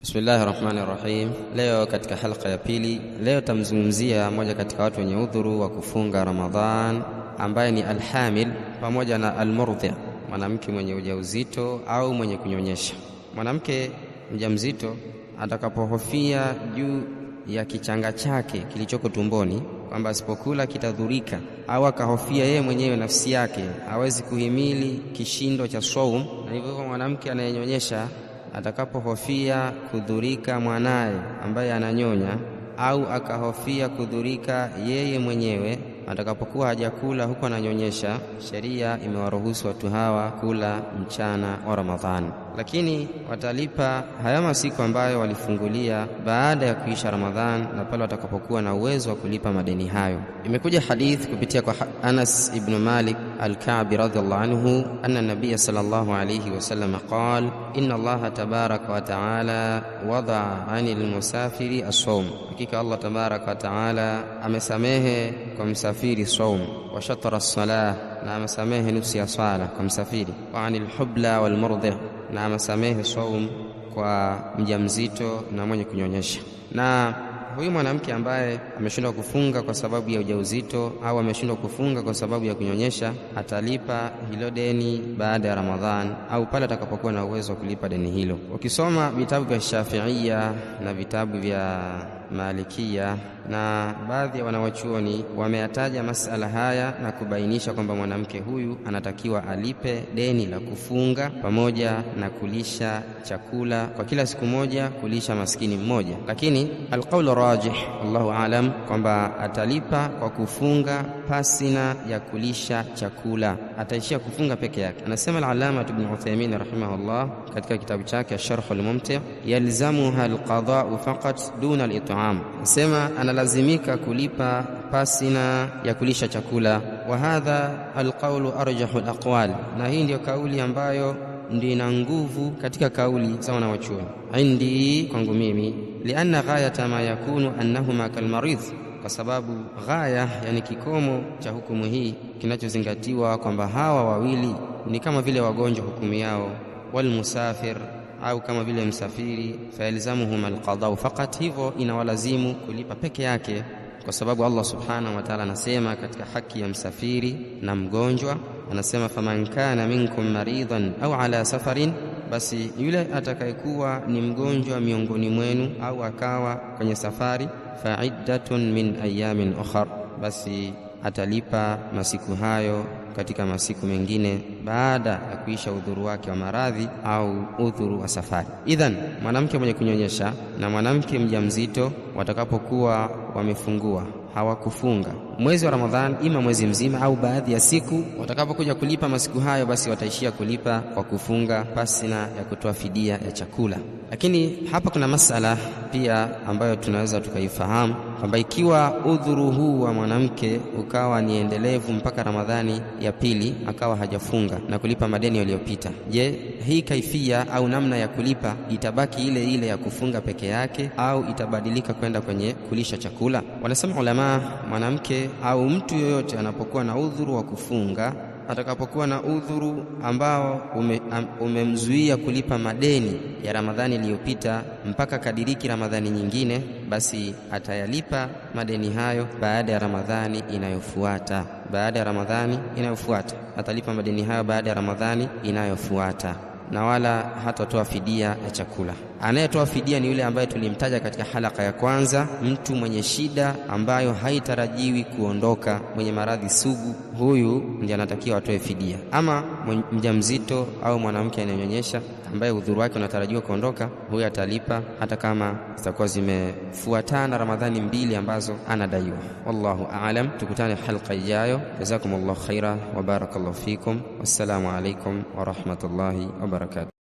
Bismillahir Rahmanir Rahim. Leo katika halqa ya pili, leo tamzungumzia moja katika watu wenye udhuru wa kufunga Ramadhan ambaye ni alhamil pamoja na almurdhi, mwanamke mwenye ujauzito au mwenye kunyonyesha. Mwanamke mjamzito atakapohofia juu ya kichanga chake kilichoko tumboni kwamba asipokula kitadhurika, au akahofia yeye mwenyewe nafsi yake hawezi kuhimili kishindo cha saum, na hivyo mwanamke anayenyonyesha atakapohofia kudhurika mwanaye ambaye ananyonya, au akahofia kudhurika yeye mwenyewe atakapokuwa hajakula huko ananyonyesha, sheria imewaruhusu watu hawa kula mchana wa Ramadhani, lakini watalipa haya masiku ambayo walifungulia baada ya kuisha Ramadhani, na pale watakapokuwa na uwezo wa kulipa madeni hayo. Imekuja hadith kupitia kwa Anas ibn Malik al-Ka'bi radhiallahu anhu anna nabiy sallallahu alayhi wasallam qala inna Allah tabaraka wa ta'ala wada'a 'anil musafiri as-sawm, hakika Allah tabaraka wa ta'ala amesamehe kwa msafiri saum, wa shatara as-salah, na amesamehe nusu ya swala kwa msafiri, wa 'anil hubla wal murdhi, na amesamehe saum kwa mjamzito na mwenye kunyonyesha. Na huyu mwanamke ambaye ameshindwa kufunga kwa sababu ya ujauzito au ameshindwa kufunga kwa sababu ya kunyonyesha, atalipa hilo deni baada ya Ramadhan au pale atakapokuwa na uwezo wa kulipa deni hilo. Ukisoma vitabu vya Shafi'ia na vitabu vya Malikia na baadhi ya wanawachuoni wameyataja masala haya na kubainisha kwamba mwanamke huyu anatakiwa alipe deni la kufunga pamoja na kulisha chakula kwa kila siku moja, kulisha maskini mmoja. Lakini alqaulu rajih, Allahu aalam, kwamba atalipa kwa kufunga pasina ya kulisha chakula, ataishia kufunga peke yake. Anasema al-Allama Ibn Uthaymeen rahimahullah katika kitabu chake Sharh al-Mumti', yalzamuha al-qada'u faqat duna al-it'am, anasema analazimika kulipa pasina ya kulisha chakula. Wa hadha alqawlu arjahu alaqwal, na hii ndio kauli ambayo ndio ina nguvu katika kauli za wanawachuoni. Indi, kwangu mimi, lianna ghayata ma yakunu annahuma kalmaridh, kwa sababu ghaya, yani kikomo cha hukumu hii kinachozingatiwa kwamba hawa wawili ni kama vile wagonjwa, hukumu yao, wal musafir, au kama vile msafiri, fayalzamuhum alqadau faqat, hivyo inawalazimu kulipa peke yake, kwa sababu Allah subhanahu wa ta'ala anasema katika haki ya msafiri na mgonjwa, anasema faman kana minkum maridan au ala safarin, basi yule atakayekuwa ni mgonjwa miongoni mwenu au akawa kwenye safari, fa'iddatun min ayamin ukhar, basi atalipa masiku hayo katika masiku mengine baada ya kuisha udhuru wake wa maradhi au udhuru wa safari. Idhan, mwanamke mwenye kunyonyesha na mwanamke mjamzito watakapokuwa wamefungua hawakufunga mwezi wa Ramadhan, ima mwezi mzima au baadhi ya siku, watakapokuja kulipa masiku hayo, basi wataishia kulipa kwa kufunga pasina ya kutoa fidia ya chakula. Lakini hapa kuna masala pia ambayo tunaweza tukaifahamu kwamba ikiwa udhuru huu wa mwanamke ukawa ni endelevu mpaka Ramadhani ya pili akawa hajafunga na kulipa madeni yaliyopita, je, hii kaifia au namna ya kulipa itabaki ile ile ya kufunga peke yake au itabadilika kwenda kwenye kulisha chakula? Wanasema ulama, mwanamke au mtu yoyote anapokuwa na udhuru wa kufunga, atakapokuwa na udhuru ambao umemzuia kulipa madeni ya Ramadhani iliyopita mpaka kadiriki Ramadhani nyingine, basi atayalipa madeni hayo baada ya Ramadhani inayofuata. Baada ya Ramadhani inayofuata atalipa madeni hayo baada ya Ramadhani inayofuata, na wala hatatoa fidia ya chakula. Anayetoa fidia ni yule ambaye tulimtaja katika halaka ya kwanza, mtu mwenye shida ambayo haitarajiwi kuondoka, mwenye maradhi sugu, huyu ndiye anatakiwa atoe fidia. Ama mjamzito au mwanamke anayenyonyesha ambaye udhuru wake unatarajiwa kuondoka, huyu atalipa hata kama zitakuwa zimefuatana Ramadhani mbili ambazo anadaiwa. Wallahu aalam. Tukutane halqa ijayo. Jazakumullahu khaira wa barakallahu fikum. Wassalamu alaikum wa rahmatullahi wa barakatuh.